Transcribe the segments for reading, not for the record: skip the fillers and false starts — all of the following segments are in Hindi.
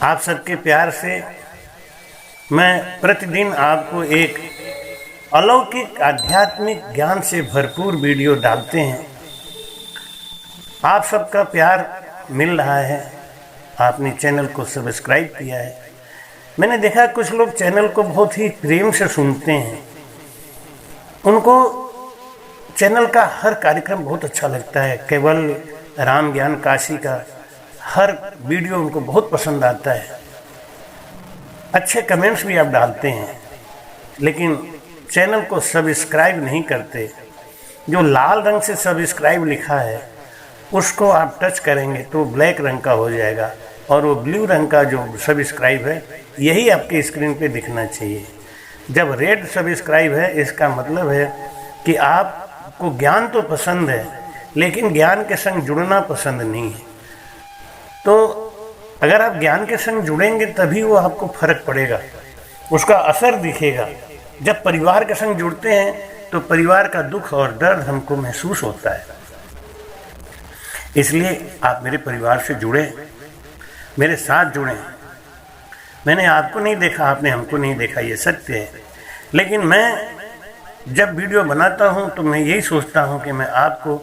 आप सबके प्यार से मैं प्रतिदिन आपको एक अलौकिक आध्यात्मिक ज्ञान से भरपूर वीडियो डालते हैं। आप सबका प्यार मिल रहा है, आपने चैनल को सब्सक्राइब किया है। मैंने देखा कुछ लोग चैनल को बहुत ही प्रेम से सुनते हैं, उनको चैनल का हर कार्यक्रम बहुत अच्छा लगता है। केवल राम ज्ञान काशी का हर वीडियो उनको बहुत पसंद आता है। अच्छे कमेंट्स भी आप डालते हैं, लेकिन चैनल को सब्सक्राइब नहीं करते। जो लाल रंग से सब्सक्राइब लिखा है उसको आप टच करेंगे तो ब्लैक रंग का हो जाएगा, और वो ब्लू रंग का जो सब्सक्राइब है यही आपके स्क्रीन पे दिखना चाहिए। जब रेड सब्सक्राइब है इसका मतलब है कि आपको ज्ञान तो पसंद है, लेकिन ज्ञान के संग जुड़ना पसंद नहीं है। तो अगर आप ज्ञान के संग जुड़ेंगे तभी वो आपको फर्क पड़ेगा, उसका असर दिखेगा। जब परिवार के संग जुड़ते हैं तो परिवार का दुख और दर्द हमको महसूस होता है। इसलिए आप मेरे परिवार से जुड़े, मेरे साथ जुड़े। मैंने आपको नहीं देखा, आपने हमको नहीं देखा, ये सत्य है। लेकिन मैं जब वीडियो बनाता हूँ तो मैं यही सोचता हूँ कि मैं आपको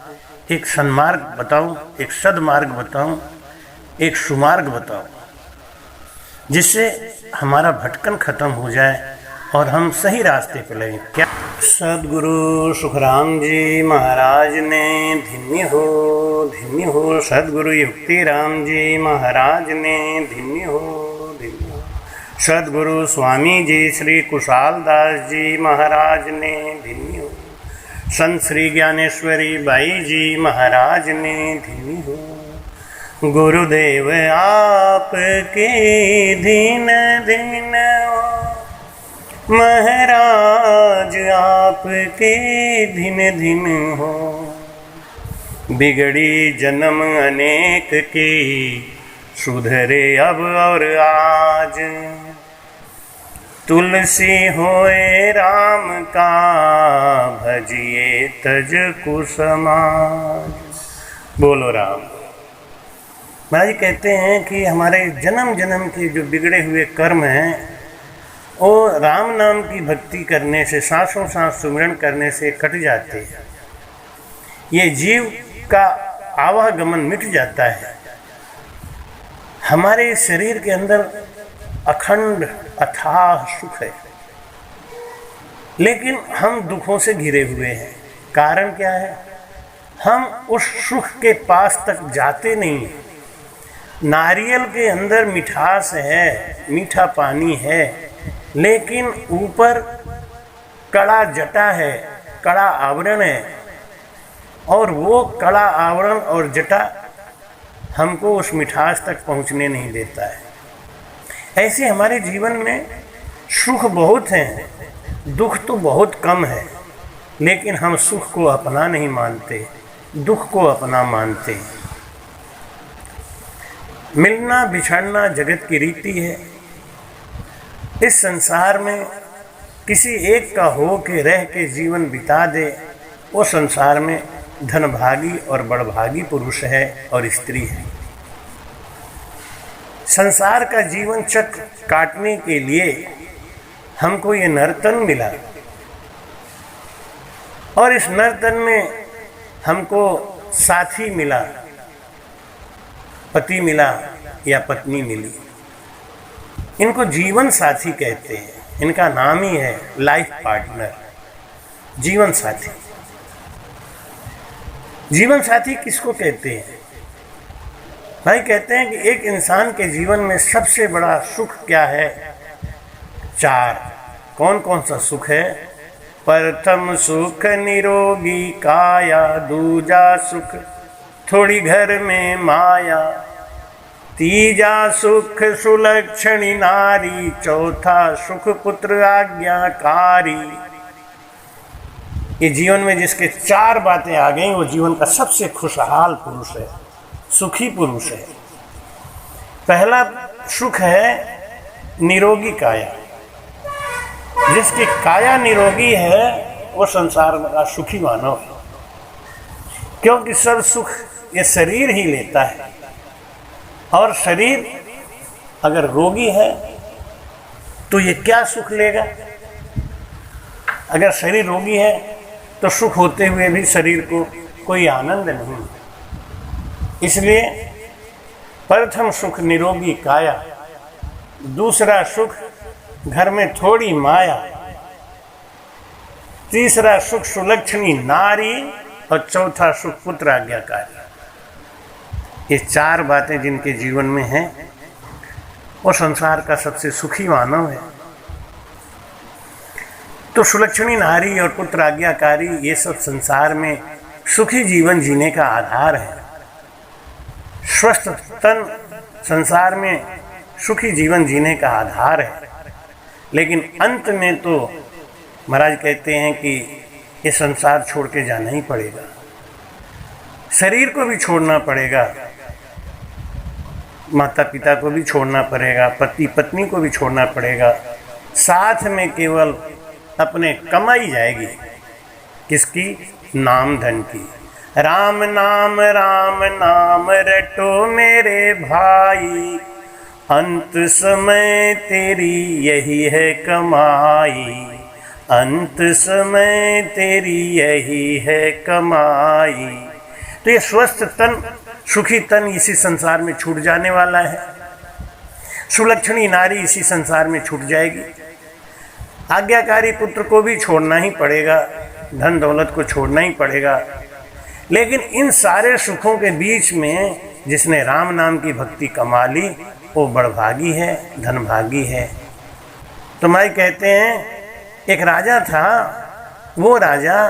एक सन्मार्ग बताऊँ, एक सदमार्ग बताऊँ, एक सुमार्ग बताऊँ, जिससे हमारा भटकन खत्म हो जाए और हम सही रास्ते पर लगें। क्या सदगुरु सुखराम जी महाराज ने धन्य हो। सदगुरु युक्ति राम जी महाराज ने धन्य हो। सदगुरु स्वामी जी श्री कुशाल दास जी महाराज ने धन्य हो। संत श्री ज्ञानेश्वरी बाई जी महाराज ने धन्य हो। गुरुदेव आपके दीन दीन महाराज आपके दिन दिन हो। बिगड़ी जन्म अनेक की सुधरे अब और आज। तुलसी होए राम का भजिए तज कुसमाज। बोलो राम। महाराज कहते हैं कि हमारे जन्म जन्म के जो बिगड़े हुए कर्म हैं वो राम नाम की भक्ति करने से, सांसों सांस सुमिरन करने से कट जाते हैं। ये जीव का आवागमन मिट जाता है। हमारे शरीर के अंदर अखंड अथाह सुख है, लेकिन हम दुखों से घिरे हुए हैं। कारण क्या है? हम उस सुख के पास तक जाते नहीं हैं। नारियल के अंदर मिठास है, मीठा पानी है, लेकिन ऊपर कड़ा जटा है, कड़ा आवरण है, और वो कड़ा आवरण और जटा हमको उस मिठास तक पहुंचने नहीं देता है। ऐसे हमारे जीवन में सुख बहुत हैं, दुख तो बहुत कम है, लेकिन हम सुख को अपना नहीं मानते, दुख को अपना मानते हैं। मिलना बिछड़ना जगत की रीति है। इस संसार में किसी एक का हो के रह के जीवन बिता दे, वो संसार में धनभागी और बड़भागी पुरुष है और स्त्री है। संसार का जीवन चक्र काटने के लिए हमको ये नर्तन मिला, और इस नर्तन में हमको साथी मिला, पति मिला या पत्नी मिली। इनको जीवन साथी कहते हैं, इनका नाम ही है लाइफ पार्टनर, जीवन साथी। जीवन साथी किसको कहते हैं? भाई कहते हैं कि एक इंसान के जीवन में सबसे बड़ा सुख क्या है? 4। कौन कौन सा सुख है? प्रथम सुख निरोगी काया, दूजा सुख थोड़ी घर में माया, तीजा सुख सुलक्षणी नारी, चौथा सुख पुत्र आज्ञाकारी। ये जीवन में जिसके 4 बातें आ गई वो जीवन का सबसे खुशहाल पुरुष है, सुखी पुरुष है। पहला सुख है निरोगी काया। जिसकी काया निरोगी है वो संसार का सुखी मानव है, क्योंकि सब सुख ये शरीर ही लेता है। और शरीर अगर रोगी है तो ये क्या सुख लेगा? अगर शरीर रोगी है तो सुख होते हुए भी शरीर को कोई आनंद नहीं। इसलिए प्रथम सुख निरोगी काया, दूसरा सुख घर में थोड़ी माया, तीसरा सुख सुलक्षणी नारी और चौथा सुख पुत्र आज्ञाकारी। ये चार बातें जिनके जीवन में हैं वो संसार का सबसे सुखी मानव है। तो सुलक्षणी नारी और पुत्र आज्ञाकारी ये सब संसार में सुखी जीवन जीने का आधार है। स्वस्थ तन संसार में सुखी जीवन जीने का आधार है। लेकिन अंत में तो महाराज कहते हैं कि ये संसार छोड़ के जाना ही पड़ेगा, शरीर को भी छोड़ना पड़ेगा, माता पिता को भी छोड़ना पड़ेगा, पति पत्नी को भी छोड़ना पड़ेगा, साथ में केवल अपने कमाई जाएगी। किसकी? नाम धन की। राम नाम रटो मेरे भाई, अंत समय तेरी यही है कमाई, अंत समय तेरी यही है कमाई। तो ये स्वस्थ तन, सुखी तन इसी संसार में छूट जाने वाला है। सुलक्षणी नारी इसी संसार में छूट जाएगी। आज्ञाकारी पुत्र को भी छोड़ना ही पड़ेगा, धन दौलत को छोड़ना ही पड़ेगा। लेकिन इन सारे सुखों के बीच में जिसने राम नाम की भक्ति कमा ली वो बड़भागी है, धनभागी है। तो मैं कहते हैं एक राजा था, वो राजा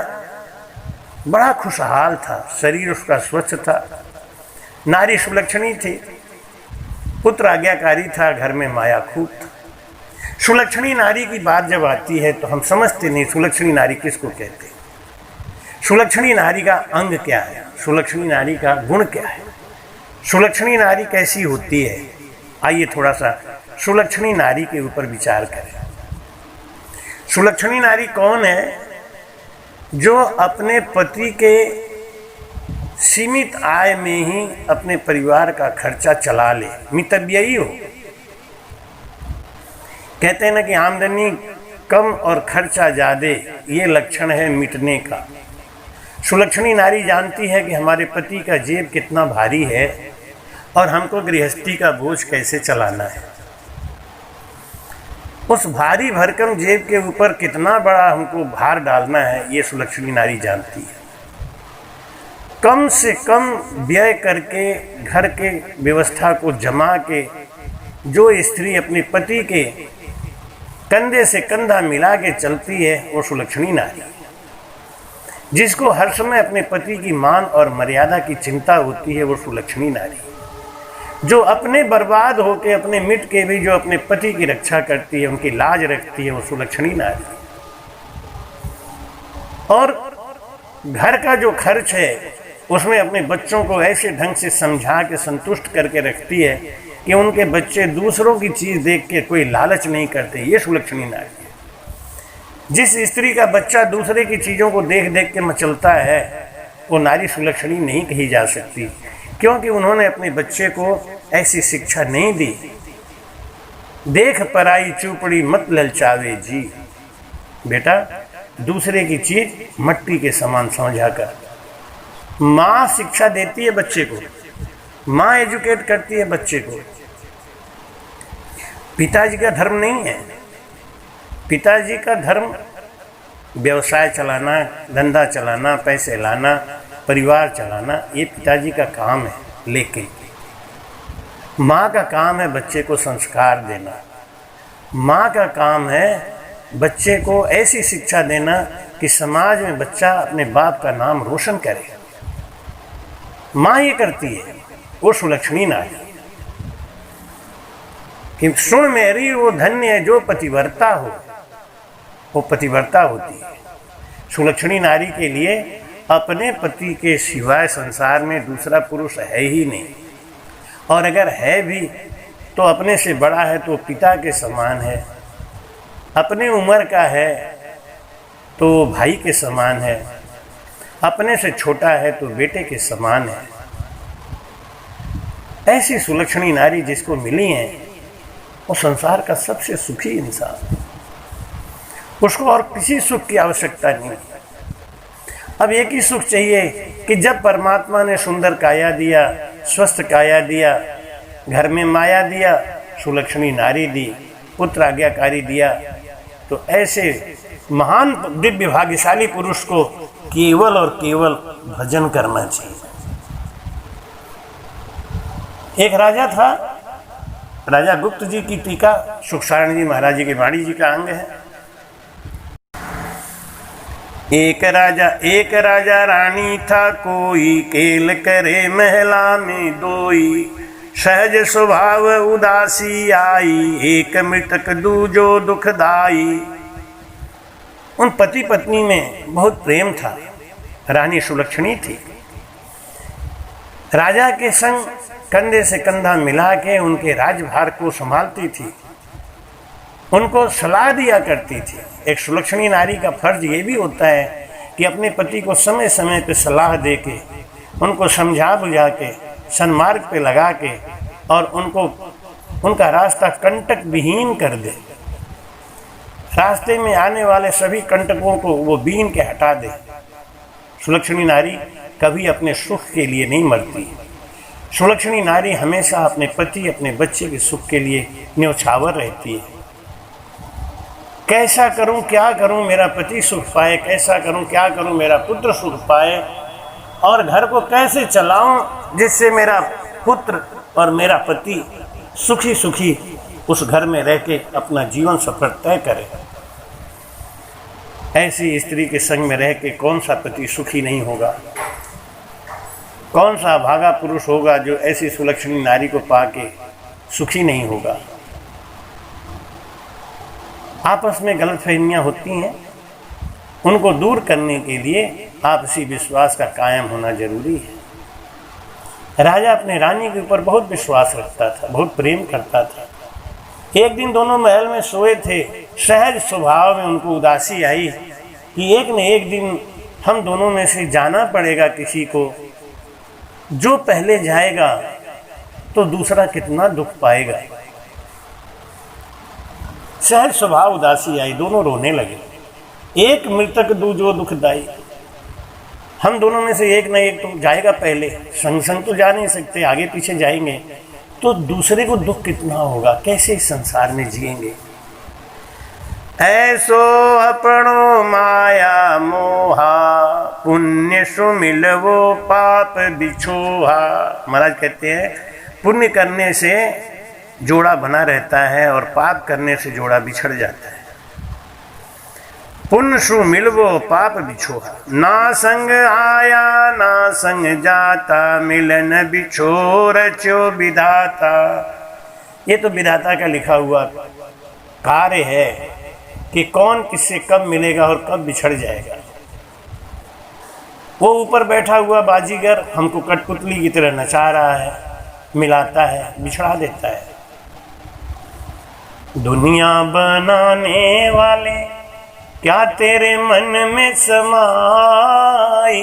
बड़ा खुशहाल था, शरीर उसका स्वच्छ था, नारी सुलक्षणी थी, पुत्र आज्ञाकारी था, घर में माया खूब था। सुलक्षणी नारी की बात जब आती है तो हम समझते नहीं सुलक्षणी नारी किसको कहते हैं, सुलक्षणी नारी का अंग क्या है, सुलक्षणी नारी का गुण क्या है, सुलक्षणी नारी कैसी होती है। आइए थोड़ा सा सुलक्षणी नारी के ऊपर विचार करें। सुलक्षणी नारी कौन है? जो अपने पति के सीमित आय में ही अपने परिवार का खर्चा चला ले, मितव्ययी हो। कहते हैं ना कि आमदनी कम और खर्चा ज़्यादा, ये लक्षण है मिटने का। सुलक्षणी नारी जानती है कि हमारे पति का जेब कितना भारी है और हमको गृहस्थी का बोझ कैसे चलाना है। उस भारी भरकम जेब के ऊपर कितना बड़ा हमको भार डालना है, ये सुलक्षणी नारी जानती है। कम से कम व्यय करके घर के व्यवस्था को जमा के जो स्त्री अपने पति के कंधे से कंधा मिला के चलती है वो सुलक्षणी नारी। जिसको हर समय अपने पति की मान और मर्यादा की चिंता होती है वो सुलक्षणी नारी। जो अपने बर्बाद होके अपने मिट के भी जो अपने पति की रक्षा करती है, उनकी लाज रखती है, वो सुलक्षणी नारी। और घर का जो खर्च है उसमें अपने बच्चों को ऐसे ढंग से समझा के संतुष्ट करके रखती है कि उनके बच्चे दूसरों की चीज़ देख के कोई लालच नहीं करते, ये सुलक्षणी नारी है। जिस स्त्री का बच्चा दूसरे की चीज़ों को देख देख के मचलता है वो नारी सुलक्षणी नहीं कही जा सकती, क्योंकि उन्होंने अपने बच्चे को ऐसी शिक्षा नहीं दी। देख पराई चूपड़ी मत ललचावे जी, बेटा दूसरे की चीज़ मट्टी के समान समझा कर। माँ शिक्षा देती है बच्चे को, माँ एजुकेट करती है बच्चे को। पिताजी का धर्म नहीं है, पिताजी का धर्म व्यवसाय चलाना, धंधा चलाना, पैसे लाना, परिवार चलाना, ये पिताजी का काम है। लेकिन माँ का काम है बच्चे को संस्कार देना, माँ का काम है बच्चे को ऐसी शिक्षा देना कि समाज में बच्चा अपने बाप का नाम रोशन करे। माँ ये करती है, वो सुलक्षणी नारी। कि सुन मेरी वो धन्य है जो पतिव्रता हो, वो पतिव्रता होती है। सुलक्षणी नारी के लिए अपने पति के सिवाय संसार में दूसरा पुरुष है ही नहीं, और अगर है भी तो अपने से बड़ा है तो पिता के समान है, अपने उम्र का है तो भाई के समान है, अपने से छोटा है तो बेटे के समान है। ऐसी सुलक्षणी नारी जिसको मिली है वो संसार का सबसे सुखी इंसान, उसको और किसी सुख की आवश्यकता नहीं। अब एक ही सुख चाहिए कि जब परमात्मा ने सुंदर काया दिया, स्वस्थ काया दिया, घर में माया दिया, सुलक्षणी नारी दी, पुत्र आज्ञाकारी दिया, तो ऐसे महान दिव्य भाग्यशाली पुरुष को केवल और केवल भजन करना चाहिए। एक राजा था, राजा गुप्त जी की टीका सुखसारण जी महाराज जी की वाणी जी का अंग है। एक राजा रानी था कोई, केल करे महला में दोई, सहज स्वभाव उदासी आई, एक मृतक दूजो दुखदाई। उन पति पत्नी में बहुत प्रेम था, रानी सुलक्षणी थी। राजा के संग कंधे से कंधा मिला के उनके राजभार को संभालती थी, उनको सलाह दिया करती थी। एक सुलक्षणी नारी का फर्ज ये भी होता है कि अपने पति को समय समय पे सलाह दे के, उनको समझा बुझा के, सन्मार्ग पे लगा के और उनका रास्ता कंटक विहीन कर दे। रास्ते में आने वाले सभी कंटकों को वो बीन के हटा दे। सुलक्षणी नारी कभी अपने सुख के लिए नहीं मरती। सुलक्षणी नारी हमेशा अपने पति, अपने बच्चे के सुख के लिए न्यौछावर रहती है। कैसा करूं, क्या करूं मेरा पति सुख पाए, कैसा करूं, क्या करूं मेरा पुत्र सुख पाए, और घर को कैसे चलाऊं जिससे मेरा पुत्र और मेरा पति सुखी सुखी उस घर में रह के अपना जीवन सफर तय करे। ऐसी स्त्री के संग में रह के कौन सा पति सुखी नहीं होगा, कौन सा भागा पुरुष होगा जो ऐसी सुलक्षणी नारी को पाके सुखी नहीं होगा। आपस में गलतफहमियां होती हैं, उनको दूर करने के लिए आपसी विश्वास का कायम होना जरूरी है। राजा अपने रानी के ऊपर बहुत विश्वास रखता था, बहुत प्रेम करता था। एक दिन दोनों महल में सोए थे, सहज स्वभाव में उनको उदासी आई कि एक न एक दिन हम दोनों में से जाना पड़ेगा किसी को। जो पहले जाएगा तो दूसरा कितना दुख पाएगा। सहज स्वभाव उदासी आई, दोनों रोने लगे। एक मृतक दूजो दुखदाई, हम दोनों में से एक न एक तो जाएगा पहले, संग संग तो जा नहीं सकते, आगे पीछे जाएंगे तो दूसरे को दुख कितना होगा, कैसे इस संसार में जिएंगे। ऐसो अपनो माया मोहा, पुण्य सुमिलवो पाप बिछोहा। महाराज कहते हैं पुण्य करने से जोड़ा बना रहता है और पाप करने से जोड़ा बिछड़ जाता है। पुण्य सु मिलवो पाप बिछोहा, ना संग आया ना संग जाता, मिलन बिछो रचो विधाता। ये तो विधाता का लिखा हुआ कार्य है कि कौन किससे कब मिलेगा और कब बिछड़ जाएगा। वो ऊपर बैठा हुआ बाजीगर हमको कठपुतली की तरह नचा रहा है, मिलाता है, बिछड़ा देता है। दुनिया बनाने वाले क्या तेरे मन में समाई,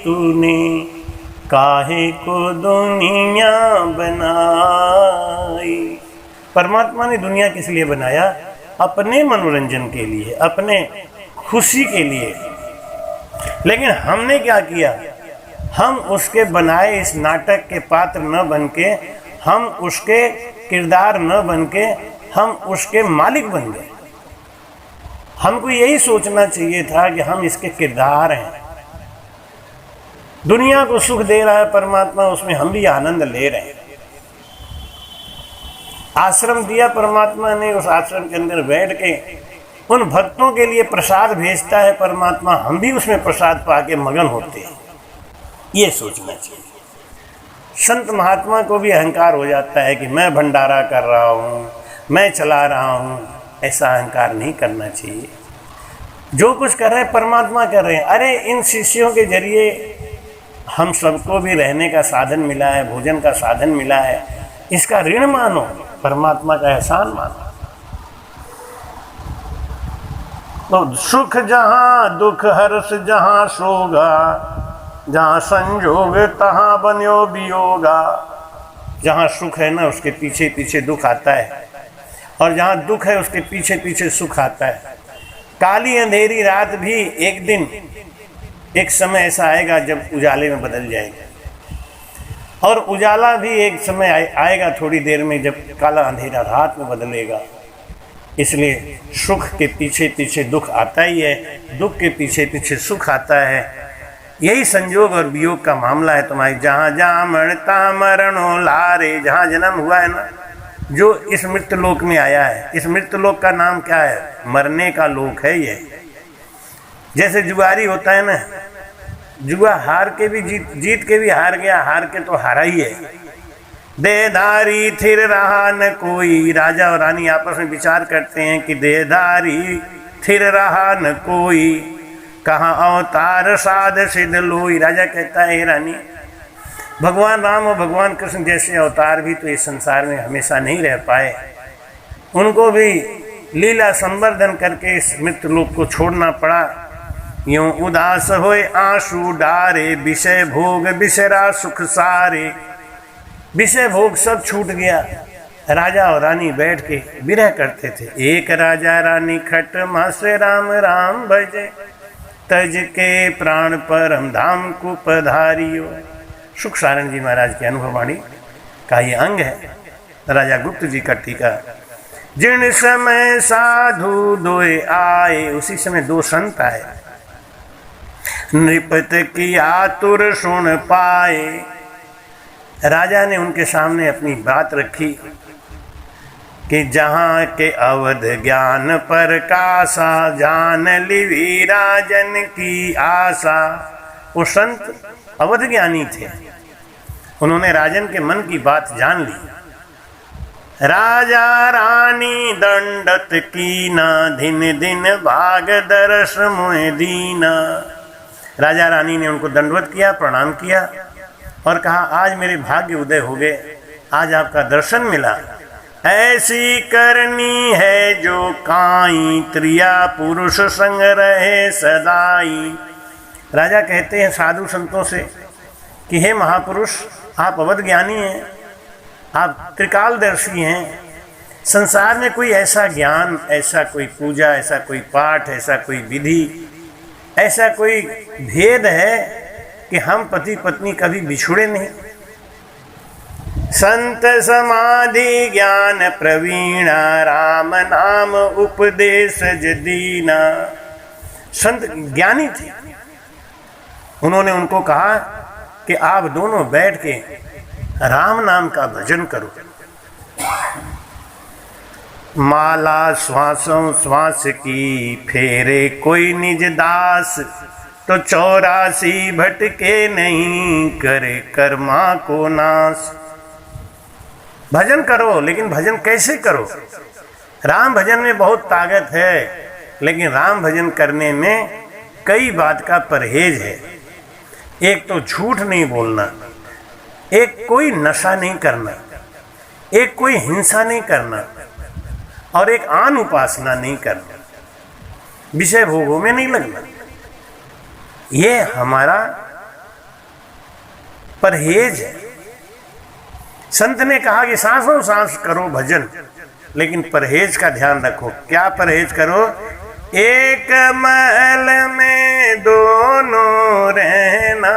तूने काहे को दुनिया बनाई। परमात्मा ने दुनिया किस लिए बनाया? अपने मनोरंजन के लिए, अपने खुशी के लिए। लेकिन हमने क्या किया? हम उसके बनाए इस नाटक के पात्र न बन के, हम उसके किरदार न बन के, हम उसके मालिक बन गए। हमको यही सोचना चाहिए था कि हम इसके किरदार हैं। दुनिया को सुख दे रहा है परमात्मा, उसमें हम भी आनंद ले रहे हैं। आश्रम दिया परमात्मा ने, उस आश्रम के अंदर बैठ के उन भक्तों के लिए प्रसाद भेजता है परमात्मा, हम भी उसमें प्रसाद पाके मगन होते हैं। ये सोचना चाहिए। संत महात्मा को भी अहंकार हो जाता है कि मैं भंडारा कर रहा हूँ, मैं चला रहा हूँ। ऐसा अहंकार नहीं करना चाहिए। जो कुछ कर रहे हैं परमात्मा कर रहे हैं। अरे इन शिष्यों के जरिए हम सबको भी रहने का साधन मिला है, भोजन का साधन मिला है, इसका ऋण मानो, परमात्मा का एहसान मानो। तो सुख जहाँ दुख हर्ष जहाँ सोगा, जहाँ संजोग तहाँ बन्यो वियोगा। जहाँ सुख है ना उसके पीछे पीछे दुख आता है, और जहाँ दुख है उसके पीछे पीछे सुख आता है। काली अंधेरी रात भी एक दिन एक समय ऐसा आएगा जब उजाले में बदल जाएगा, और उजाला भी एक समय आएगा थोड़ी देर में जब काला अंधेरा रात में बदलेगा। इसलिए सुख के पीछे पीछे दुख आता ही है, दुख के पीछे पीछे सुख आता है। यही संयोग और वियोग का मामला है तुम्हारी। जहाँ जहाँ मरता मरणो लारे, जहाँ जन्म हुआ है ना, जो इस मृत्यु लोक में आया है, इस मृत्यु लोक का नाम क्या है? मरने का लोक है ये। जैसे जुआरी होता है ना, जुआ हार के भी जीत के भी हार गया, हार के तो हारा ही है। देहधारी थिर रहा न कोई, राजा और रानी आपस में विचार करते हैं कि देहधारी थिर रहा न कोई, कहाँ अवतार साध सिद्ध लोई। राजा कहता है, रानी, भगवान राम और भगवान कृष्ण जैसे अवतार भी तो इस संसार में हमेशा नहीं रह पाए, उनको भी लीला संवर्धन करके इस मृत्यु लोक को छोड़ना पड़ा। यूं उदास होए आंसू डारे, विषय भोग बिसरा सुख सारे। विषय भोग सब छूट गया। राजा और रानी बैठ के विरह करते थे। एक राजा रानी खट मासे राम राम भजे, तज के प्राण परम धाम को पधारियो। सुख सारण जी महाराज की अनुभववाणी का ये अंग है। राजा गुप्त जी का टीका। जिन समय साधु दोए आए, उसी समय दो संत आए। नृपत की आतुर सुन पाए। राजा ने उनके सामने अपनी बात रखी कि जहाँ के अवध ज्ञान पर कासा, जान लिवी राजन की आशा। वो संत अवध ज्ञानी थे, उन्होंने राजन के मन की बात जान ली। राजा रानी दंडत कीना, दिन दिन भाग दरस मोह दीना। राजा रानी ने उनको दंडवत किया, प्रणाम किया और कहा, आज मेरे भाग्य उदय हो गए, आज आपका दर्शन मिला। ऐसी करनी है जो काई, त्रिया पुरुष संग रहे सदाई। राजा कहते हैं साधु संतों से कि हे महापुरुष, आप अवध ज्ञानी हैं, आप त्रिकालदर्शी हैं। संसार में कोई ऐसा ज्ञान, ऐसा कोई पूजा, ऐसा कोई पाठ, ऐसा कोई विधि, ऐसा कोई भेद है कि हम पति पत्नी कभी बिछुड़े नहीं। संत समाधि ज्ञान प्रवीणा, राम नाम उपदेश दीना। संत ज्ञानी थे, उन्होंने उनको कहा कि आप दोनों बैठ के राम नाम का भजन करो। माला श्वासों श्वास की, फेरे कोई निज दास, तो 84 भटके नहीं, करे कर्मा को नाश। भजन करो, लेकिन भजन कैसे करो? राम भजन में बहुत ताकत है, लेकिन राम भजन करने में कई बात का परहेज है। एक तो झूठ नहीं बोलना, एक कोई नशा नहीं करना, एक कोई हिंसा नहीं करना, और एक आन उपासना नहीं करना, विषय भोगों में नहीं लगना। ये हमारा परहेज है। संत ने कहा कि सांसों सांस करो भजन, लेकिन परहेज का ध्यान रखो। क्या परहेज करो? एक महल में दोनों रहना,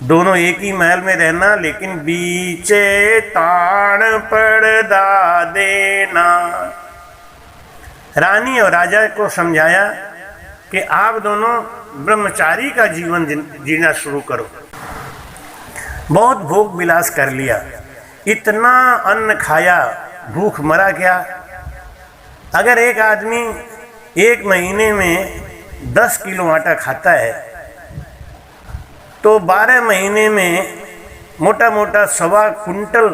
दोनों एक ही महल में रहना, लेकिन बीचे ताड़ पर्दा देना। रानी और राजा को समझाया कि आप दोनों ब्रह्मचारी का जीवन जीना शुरू करो। बहुत भोग विलास कर लिया, इतना अन्न खाया, भूख मरा क्या? अगर एक आदमी एक महीने में 10 किलो आटा खाता है तो 12 महीने में मोटा मोटा 1.25 कुंटल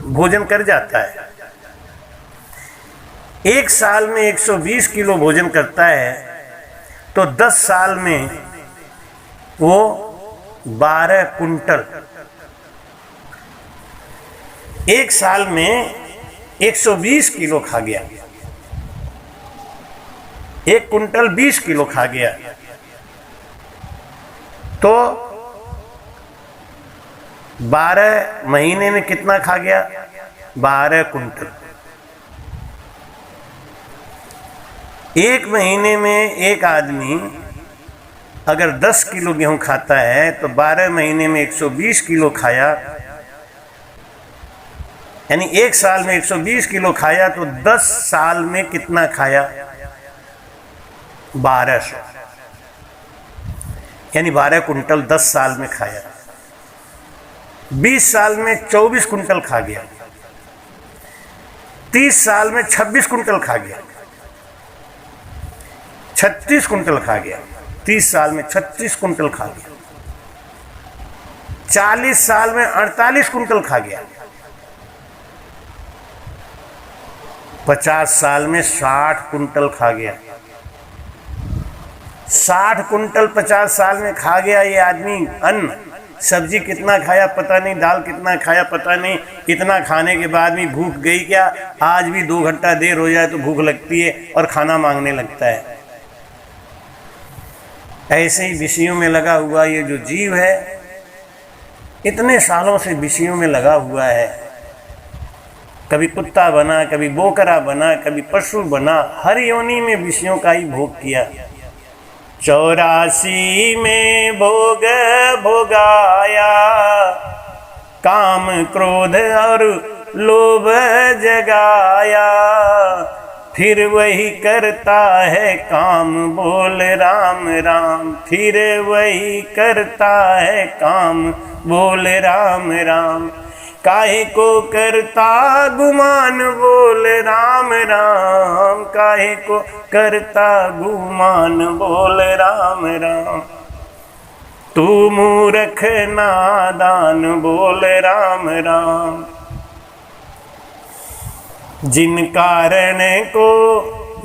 भोजन कर जाता है। एक साल में 120 किलो भोजन करता है तो 10 साल में वो 12 कुंटल, एक साल में 120 किलो खा गया। 1 कुंटल 20 किलो खा गया तो 12 महीने में कितना खा गया? 12 कुंटल। एक महीने में एक आदमी अगर 10 किलो गेहूं खाता है तो 12 महीने में 120 किलो खाया, यानी एक साल में 120 किलो खाया, तो 10 साल में कितना खाया? 1200, यानी 12 कुंटल 10 साल में खाया। 20 साल में 24 कुंटल खा गया, 30 साल में 26 कुंटल खा गया, 36 कुंटल खा गया, 30 साल में 36 कुंटल खा गया, 40 साल में 48 कुंटल खा गया, 50 साल में 60 कुंटल खा गया। 60 कुंटल 50 साल में खा गया ये आदमी अन्न। सब्जी कितना खाया पता नहीं, दाल कितना खाया पता नहीं, इतना खाने के बाद भी भूख गई क्या? आज भी 2 घंटा देर हो जाए तो भूख लगती है और खाना मांगने लगता है। ऐसे ही विषयों में लगा हुआ ये जो जीव है, इतने सालों से विषयों में लगा हुआ है। कभी कुत्ता बना, कभी बोकरा बना, कभी पशु बना, हर योनि में विषयों का ही भोग किया। 84 में भोग भोगाया, काम क्रोध और लोभ जगाया, फिर वही करता है काम, बोल राम राम। फिर वही करता है काम, बोल राम राम। काहे को करता गुमान, बोल राम राम। काहे को करता गुमान, बोल राम राम। तू मूर्ख नादान, बोल राम राम। जिन कारण को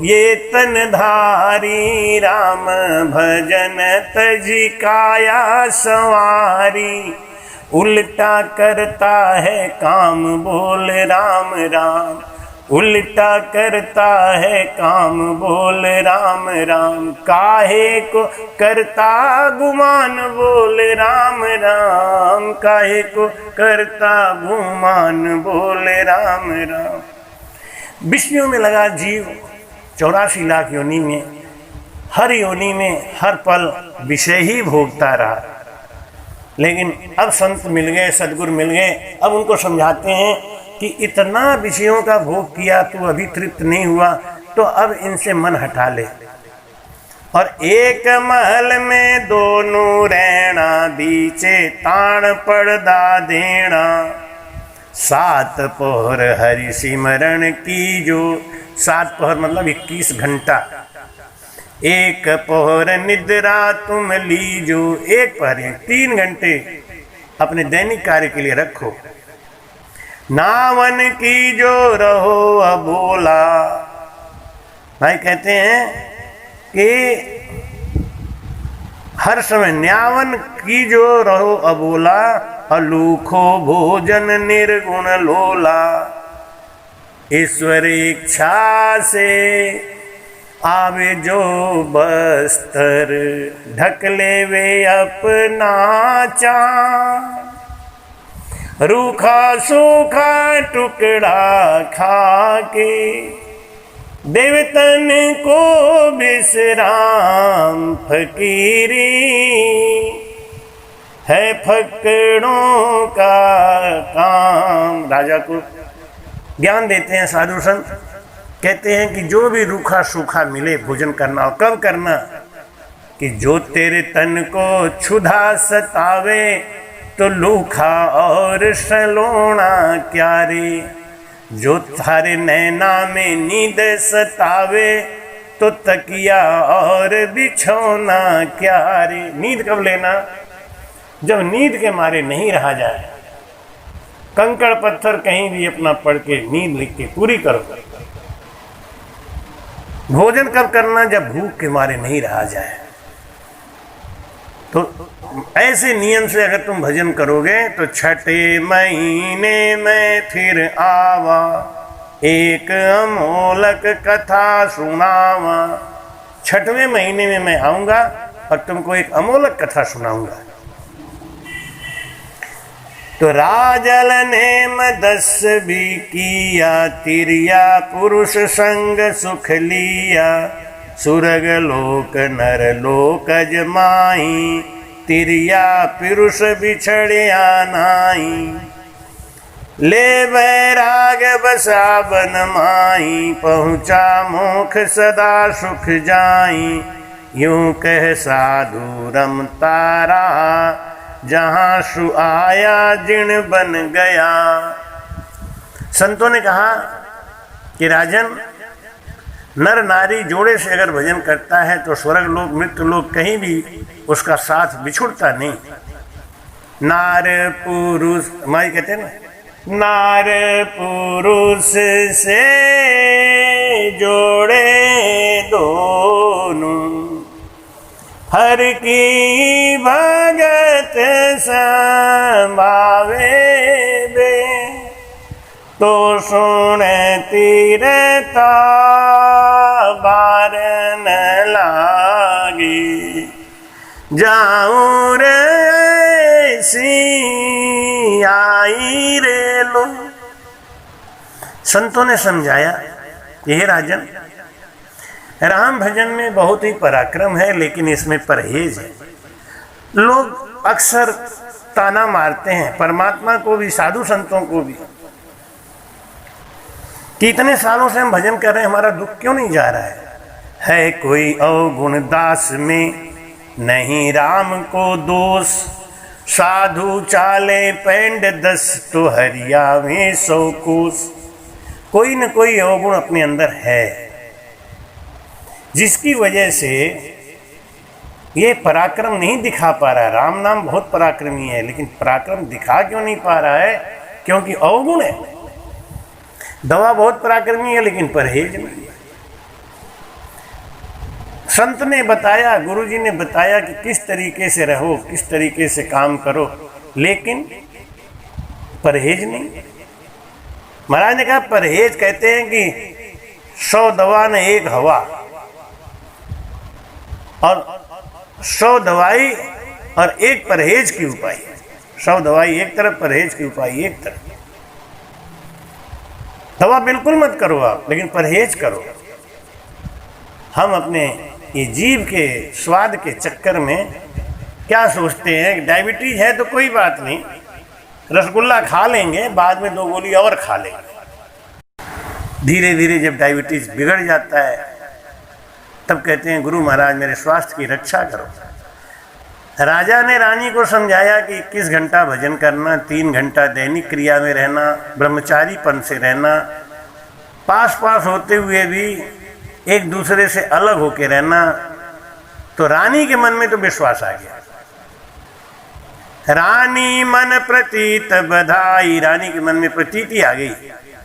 ये तन धारी, राम भजन तजी काया सवारी। उल्टा करता है काम, बोल राम राम। उल्टा करता है काम, बोल राम राम। काहे को करता गुमान, बोल राम राम। काहे को करता गुमान, बोल राम राम। विषयों में लगा जीव 84 लाख योनि में, हर योनि में हर पल विषय ही भोगता रहा। लेकिन अब संत मिल गए, सदगुरु मिल गए, अब उनको समझाते हैं कि इतना विषयों का भोग किया, तू अभी तृप्त नहीं हुआ, तो अब इनसे मन हटा ले। और एक महल में दोनों रहना, बीचे ताण पड़दा देना। 7 पहर हरि सिमरण की जो, 7 पहर मतलब 21 घंटा। एक पहर निद्रा तुम लीजो। एक पहर 3 घंटे अपने दैनिक कार्य के लिए रखो। नावन की जो रहो अबोला। भाई कहते हैं कि हर समय न्यावन की जो रहो अबोला, अलूखो भोजन निर्गुण लोला। ईश्वर इच्छा से आवे जो बस्तर, ढक ले वे अपना चाँद। रूखा सूखा टुकड़ा खा के, देवतन को विश्राम। फकीरी है फकड़ों का काम। राजा को ज्ञान देते हैं साधु संत, कहते हैं कि जो भी रूखा सूखा मिले भोजन करना। और कब करना? कि जो तेरे तन को क्षुधा सतावे, तो लूखा और सलोना क्या रे। जो थारे नैना में नींद सतावे, तो तकिया और बिछौना क्या रे। नींद कब लेना? जब नींद के मारे नहीं रहा जाए। कंकड़ पत्थर कहीं भी अपना पढ़ के नींद लिख के पूरी करो। भोजन कब करना? जब भूख के मारे नहीं रहा जाए। तो ऐसे नियम से अगर तुम भजन करोगे तो 6ठे महीने में फिर आवा, एक अमोलक कथा सुनावा। 6वें महीने में मैं आऊँगा और तुमको एक अमोलक कथा सुनाऊंगा। तो राजल नेम 10 भी किया, तिरिया पुरुष संग सुख लिया। सुरग लोक नर लोक अजमाई, तिरिया पुरुष बिछड़िया नाई। ले बैराग बसा बन माई, पहुँचा मोख सदा सुख जाई। यूं कह साधु रमता रहा, जहाँ सु आया जिण बन गया। संतों ने कहा कि राजन, नर नारी जोड़े से अगर भजन करता है तो स्वर्ग लोक मृत्यु लोक कहीं भी उसका साथ बिछुड़ता नहीं। नार पुरुष माई कहते हैं ना, नार पुरुष से जोड़े दोनों, हर की भगत संभावे बे। तो सुने तीरता बारन लागी, जाऊं रे ऐसी आई रे लो। संतों ने समझाया कि हे राजन, राम भजन में बहुत ही पराक्रम है, लेकिन इसमें परहेज है। लोग अक्सर ताना मारते हैं परमात्मा को भी, साधु संतों को भी, कि इतने सालों से हम भजन कर रहे हैं, हमारा दुख क्यों नहीं जा रहा है कोई अवगुण दास में, नहीं राम को दोष। साधु चाले पैंड 10 तो हरिया में 100 कोस। कोई न कोई अवगुण अपने अंदर है, जिसकी वजह से ये पराक्रम नहीं दिखा पा रहा है। राम नाम बहुत पराक्रमी है, लेकिन पराक्रम दिखा क्यों नहीं पा रहा है? क्योंकि अवगुण है। दवा बहुत पराक्रमी है, लेकिन परहेज नहीं है। संत ने बताया, गुरुजी ने बताया कि किस तरीके से रहो, किस तरीके से काम करो, लेकिन परहेज नहीं। महाराज ने कहा परहेज कहते हैं कि 100 दवा ने 1 हवा, और 100 दवाई और 1 परहेज की उपाय। 100 दवाई एक तरफ, परहेज की उपाय एक तरफ। दवा बिल्कुल मत करो आप, लेकिन परहेज करो। हम अपने ये जीभ के स्वाद के चक्कर में क्या सोचते हैं, डायबिटीज है तो कोई बात नहीं, रसगुल्ला खा लेंगे, बाद में 2 गोली और खा लेंगे। धीरे धीरे जब डायबिटीज बिगड़ जाता है, तब कहते हैं गुरु महाराज मेरे स्वास्थ्य की रक्षा करो। राजा ने रानी को समझाया कि 21 घंटा भजन करना, 3 घंटा दैनिक क्रिया में रहना, ब्रह्मचारीपन से रहना, पास पास होते हुए भी एक दूसरे से अलग होके रहना। तो रानी के मन में तो विश्वास आ गया। रानी मन प्रतीत बधाई, रानी के मन में प्रतीति आ गई,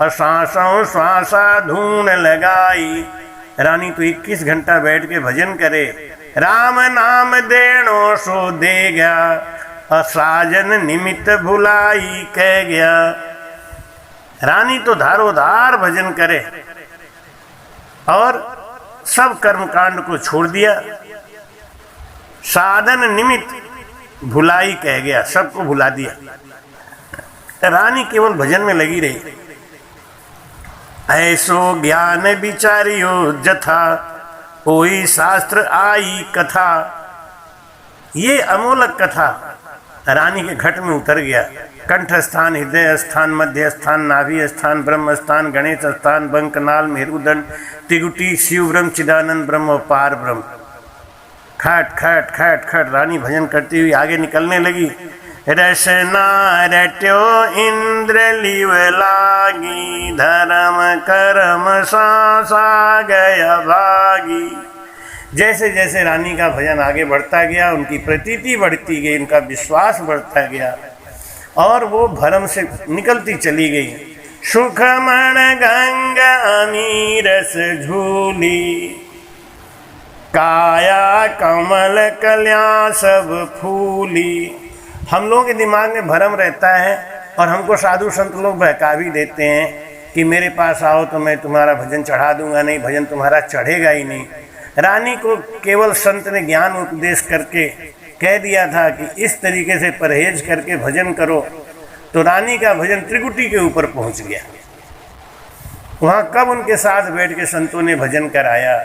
और सांसों श्वासा धून लगाई। रानी तो 21 घंटा बैठ के भजन करे, राम नाम देणो सो दे गया, और साजन निमित्त भुलाई कह गया। रानी तो धारोधार भजन करे और सब कर्मकांड को छोड़ दिया, साधन निमित्त भुलाई कह गया, सबको भुला दिया। रानी केवल भजन में लगी रही। ऐसो ज्ञान विचारियो जथा, कोई शास्त्र आई कथा। ये अमोलक कथा रानी के घट में उतर गया। कंठ स्थान, हृदय स्थान, मध्य स्थान, नाभि स्थान, ब्रह्म स्थान, गणेश स्थान, बंकनाल, मेरुदंड, त्रिगुटी, शिव ब्रह्म, चिदानंद ब्रह्म और पार ब्रह्म। खट खट खट खट रानी भजन करती हुई आगे निकलने लगी। रसना रट्यो इंद्र लिव लागी, धर्म कर्म सा गया भागी। जैसे जैसे रानी का भजन आगे बढ़ता गया, उनकी प्रतीति बढ़ती गई, उनका विश्वास बढ़ता गया, और वो भरम से निकलती चली गई। सुखमण गंगा अमीरस झूली, काया कमल कल्या सब फूली। हम लोगों के दिमाग में भरम रहता है, और हमको साधु संत लोग बहका भी देते हैं कि मेरे पास आओ तो मैं तुम्हारा भजन चढ़ा दूंगा। नहीं, भजन तुम्हारा चढ़ेगा ही नहीं। रानी को केवल संत ने ज्ञान उपदेश करके कह दिया था कि इस तरीके से परहेज करके भजन करो, तो रानी का भजन त्रिकुटी के ऊपर पहुंच गया। वहाँ कब उनके साथ बैठ के संतों ने भजन कराया,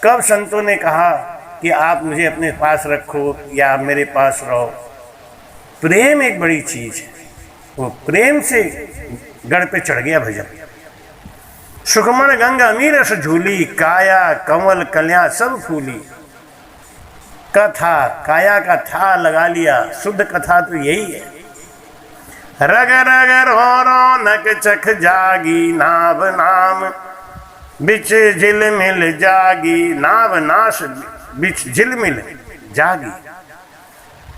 कब संतों ने कहा कि आप मुझे अपने पास रखो या आप मेरे पास रहो। प्रेम एक बड़ी चीज है, वो प्रेम से गढ़ पे चढ़ गया भजन। सुखमण गंगा अमीरस झूली, काया कंवल कल्या सब फूली। कथा, काया का था लगा लिया, शुद्ध कथा तो यही है। रग रग रो रौनक चख जागी, नाभ नाम बिच झिलमिल जागी, नाभ नाश बिच झिलमिल जागी।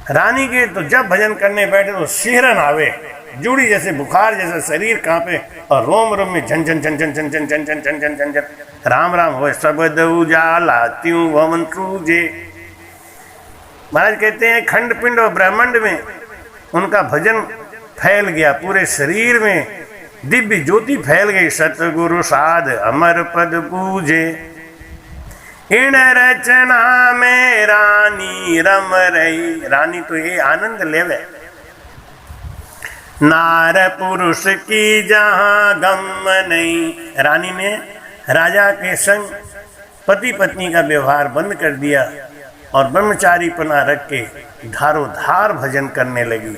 रानी के तो जब भजन करने बैठे तो सिहरन आवे, जुड़ी जैसे बुखार जैसे शरीर कांपे और रोम रोम में झन झन झन झन झन झन झन झन झन झन झन झन राम राम हो शब्द उजाला त्यों भवन ट्रूजे। महाराज कहते हैं खंड पिंड और ब्रह्मांड में उनका भजन फैल गया, पूरे शरीर में दिव्य ज्योति फैल गई। सतगुरु साध अमर पद पूजे, इन रचना में रानी रम रही। रानी तो ये आनंद लेवे, नार पुरुष की जहां गम नहीं। रानी ने राजा के संग पति पत्नी का व्यवहार बंद कर दिया और ब्रह्मचारीपना रख के धारो धार भजन करने लगी।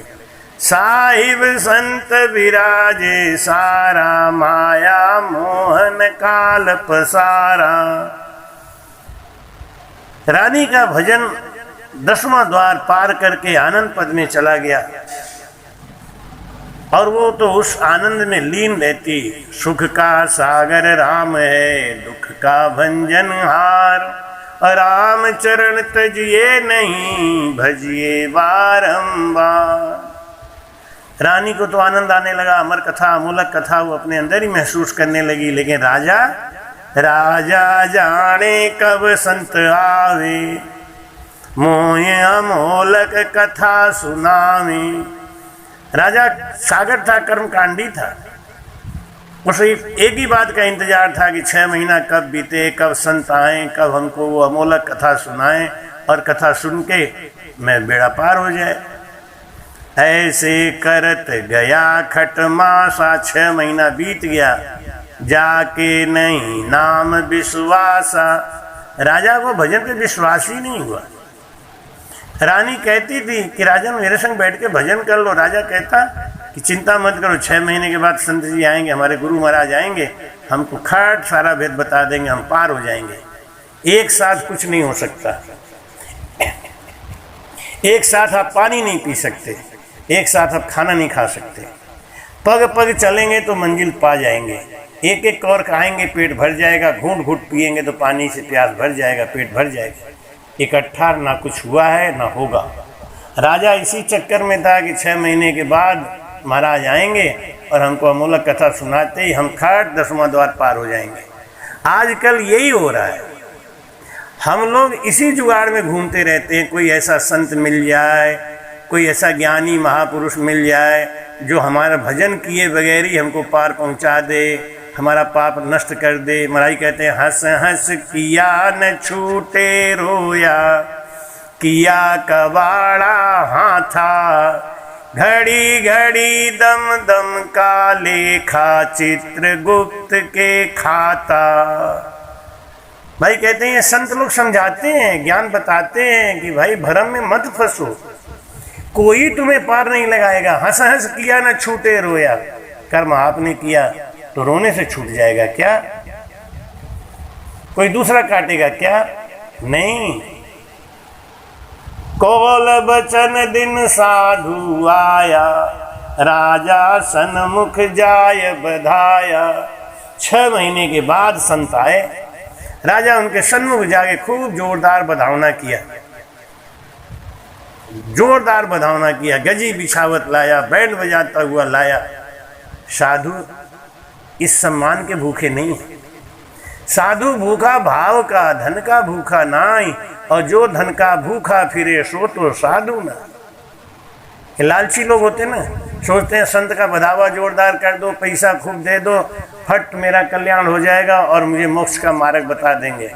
साहिब संत विराजे सारा, माया मोहन काल पसारा। रानी का भजन 10वां द्वार पार करके आनंद पद में चला गया और वो तो उस आनंद में लीन रहती। सुख का सागर राम है, दुख का भंजन हार, राम चरण तजिए नहीं, भजिए बारंबार। रानी को तो आनंद आने लगा, अमर कथा अमूलक कथा वो अपने अंदर ही महसूस करने लगी। लेकिन राजा जाने कब संत आवे, मोय अमोलक कथा सुनावे। राजा सागर था, कर्मकांडी था, उसे एक ही बात का इंतजार था कि 6 महीना कब बीते, कब संत आए, कब हमको वो अमोलक कथा सुनाएं और कथा सुन के मैं बेड़ा पार हो जाए। ऐसे करत गया खटमासा, 6 महीना बीत गया, जाके नहीं नाम विश्वासा। राजा को भजन पे विश्वास ही नहीं हुआ। रानी कहती थी कि राजा मेरे संग बैठ के भजन कर लो। राजा कहता कि चिंता मत करो, 6 महीने के बाद संत जी आएंगे, हमारे गुरु महाराज आएंगे, हमको खट सारा भेद बता देंगे, हम पार हो जाएंगे। एक साथ कुछ नहीं हो सकता, एक साथ आप पानी नहीं पी सकते, एक साथ आप खाना नहीं खा सकते। पग पग चलेंगे तो मंजिल पा जाएंगे, एक एक कौर खाएंगे पेट भर जाएगा, घूंट घूंट पिएंगे तो पानी से प्यास भर जाएगा, पेट भर जाएगा। इकट्ठा ना कुछ हुआ है ना होगा। राजा इसी चक्कर में था कि 6 महीने के बाद महाराज आएंगे और हमको अमूलक कथा सुनाते ही हम खट 10वां द्वार पार हो जाएंगे। आजकल यही हो रहा है, हम लोग इसी जुगाड़ में घूमते रहते हैं। कोई ऐसा संत मिल जाए, कोई ऐसा ज्ञानी महापुरुष मिल जाए जो हमारा भजन किए बगैर ही हमको पार पहुंचा दे, हमारा पाप नष्ट कर दे। महाराज कहते हैं हंस हंस किया न छूटे रोया, किया कबाड़ा हाथा, घड़ी घड़ी दम दम का लेखा, चित्रगुप्त के खाता। भाई कहते हैं संत लोग समझाते हैं, ज्ञान बताते हैं कि भाई भरम में मत फंसो, कोई तुम्हें पार नहीं लगाएगा। हंस हंस किया न छूटे रोया, कर्म आपने किया तो रोने से छूट जाएगा क्या? कोई दूसरा काटेगा क्या? नहीं। कोल बचन दिन साधु आया, राजा सन्मुख जाय बधाया। 6 महीने के बाद संत आए, राजा उनके सन्मुख जाके खूब जोरदार बधावना किया, जोरदार बधावना किया, गजी बिछावत लाया, बैंड बजाता हुआ लाया। साधु इस सम्मान के भूखे नहीं है। साधु भूखा भाव का, धन का भूखा नाई, और जो धन का भूखा फिरे सो तो साधु ना। ये लालची लोग होते ना, सोचते हैं संत का बधावा जोरदार कर दो, पैसा खूब दे दो, फट मेरा कल्याण हो जाएगा और मुझे मोक्ष का मार्ग बता देंगे।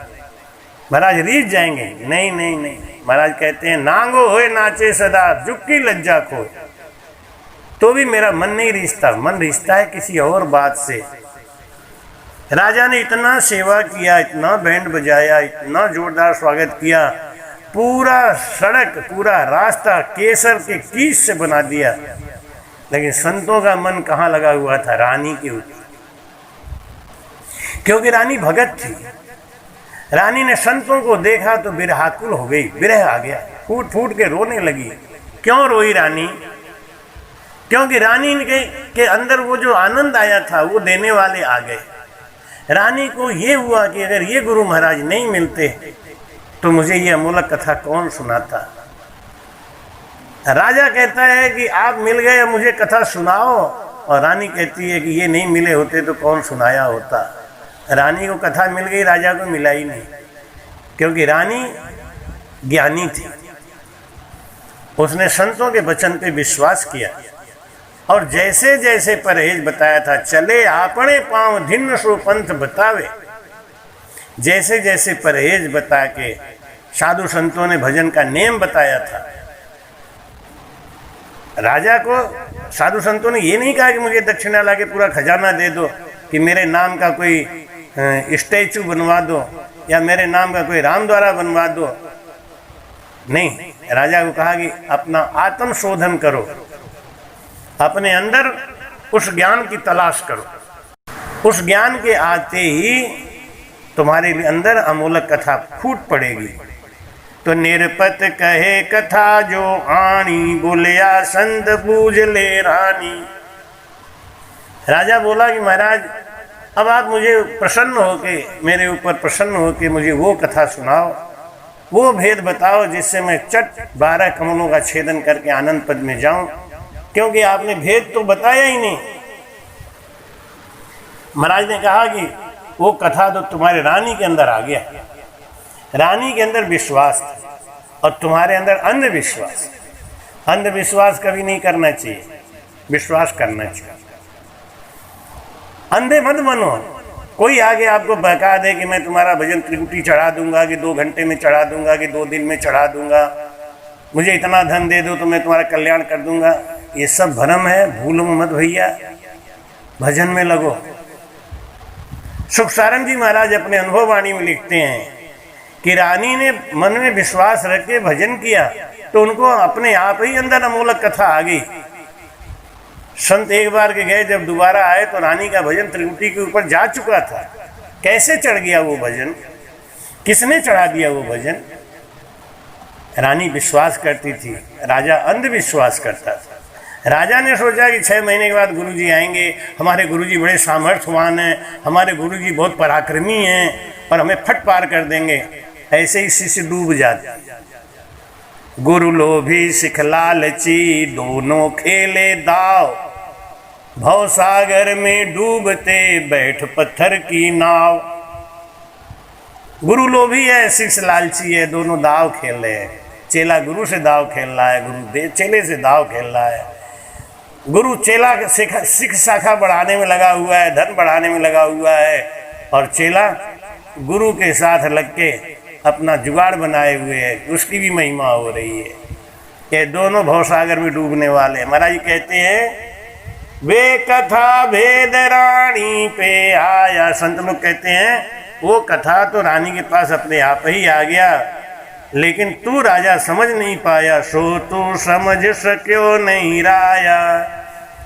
महाराज रीझ जाएंगे। नहीं नहीं नहीं, महाराज कहते हैं नांगो होए नाचे सदा, जुक्की लज्जा खो। तो भी मेरा मन नहीं रिश्ता, मन रिश्ता है किसी और बात से। राजा ने इतना सेवा किया, इतना बैंड बजाया, इतना जोरदार स्वागत किया, पूरा सड़क पूरा रास्ता केसर के कीस से बना दिया। लेकिन संतों का मन कहाँ लगा हुआ था? रानी के ऊपर, क्योंकि रानी भगत थी। रानी ने संतों को देखा तो विरहाकुल हो गई, विरह आ गया, फूट फूट के रोने लगी। क्यों रोई रानी? क्योंकि रानी के अंदर वो जो आनंद आया था वो देने वाले आ गए। रानी को ये हुआ कि अगर ये गुरु महाराज नहीं मिलते तो मुझे ये अमूलक कथा कौन सुनाता। राजा कहता है कि आप मिल गए, अब मुझे कथा सुनाओ, और रानी कहती है कि ये नहीं मिले होते तो कौन सुनाया होता। रानी को कथा मिल गई, राजा को मिला ही नहीं, क्योंकि रानी ज्ञानी थी। उसने संतों के वचन पे विश्वास किया और जैसे जैसे परहेज बताया था, चले आपने पांव धिन्न सो पंथ बतावे, जैसे जैसे परहेज बता के साधु संतों ने भजन का नेम बताया था। राजा को साधु संतों ने ये नहीं कहा कि मुझे दक्षिणा ला के पूरा खजाना दे दो, कि मेरे नाम का कोई स्टैचू बनवा दो या मेरे नाम का कोई रामद्वारा बनवा दो। नहीं, राजा को कहा कि अपना आत्म शोधन करो, अपने अंदर उस ज्ञान की तलाश करो। उस ज्ञान के आते ही तुम्हारे अंदर अमूलक कथा फूट पड़ेगी। तो निरपत कहे कथा जो आनी, बोलिया संत पूज ले रानी। राजा बोला कि महाराज अब आप मुझे प्रसन्न होके, मेरे ऊपर प्रसन्न होके मुझे वो कथा सुनाओ, वो भेद बताओ जिससे मैं चट 12 कमलों का छेदन करके आनंद पद में जाऊं, क्योंकि आपने भेद तो बताया ही नहीं। महाराज ने कहा कि वो कथा तो तुम्हारे रानी के अंदर आ गया, रानी के अंदर विश्वास था और तुम्हारे अंदर अंधविश्वास। अंधविश्वास कभी नहीं करना चाहिए, विश्वास करना चाहिए। अंधे मत बनो। कोई आगे आपको बहका दे कि मैं तुम्हारा भजन त्रिकुटी चढ़ा दूंगा, कि 2 घंटे में चढ़ा दूंगा, कि 2 दिन में चढ़ा दूंगा, मुझे इतना धन दे दो तो मैं तुम्हारा कल्याण कर दूंगा, ये सब भ्रम है। भूलो मत भैया, भजन में लगो। सुख सारंग जी महाराज अपने अनुभव वाणी में लिखते हैं कि रानी ने मन में विश्वास रख के भजन किया तो उनको अपने आप ही अंदर अमूलक कथा आ गई। संत एक बार के गए, जब दोबारा आए तो रानी का भजन त्रिकुटी के ऊपर जा चुका था। कैसे चढ़ गया वो भजन? किसने चढ़ा दिया वो भजन? रानी विश्वास करती थी, राजा अंधविश्वास करता था। राजा ने सोचा कि 6 महीने के बाद गुरुजी आएंगे, हमारे गुरुजी बड़े सामर्थ्यवान हैं, हमारे गुरुजी बहुत पराक्रमी हैं और हमें फट पार कर देंगे। ऐसे ही शिष्य डूब जाते। गुरु लोभी सिख लालची, दोनों खेले दाव, भव सागर में डूबते बैठ पत्थर की नाव। गुरु लोभी है, शिष्य लालची है, दोनों दाव खेल रहे हैं। चेला गुरु से दाव खेल रहा है, गुरु चेले से दाव खेल रहा है। गुरु चेला सिख शाखा बढ़ाने में लगा हुआ है, धन बढ़ाने में लगा हुआ है, और चेला गुरु के साथ लग के अपना जुगाड़ बनाए हुए है, उसकी भी महिमा हो रही है। ये दोनों भवसागर में डूबने वाले। महाराज जी कहते हैं, वे कथा भेद रानी पे आया। संत लोग कहते हैं वो कथा तो रानी के पास अपने आप ही आ गया, लेकिन तू राजा समझ नहीं पाया। सो तू समझ सक्यो नहीं राया,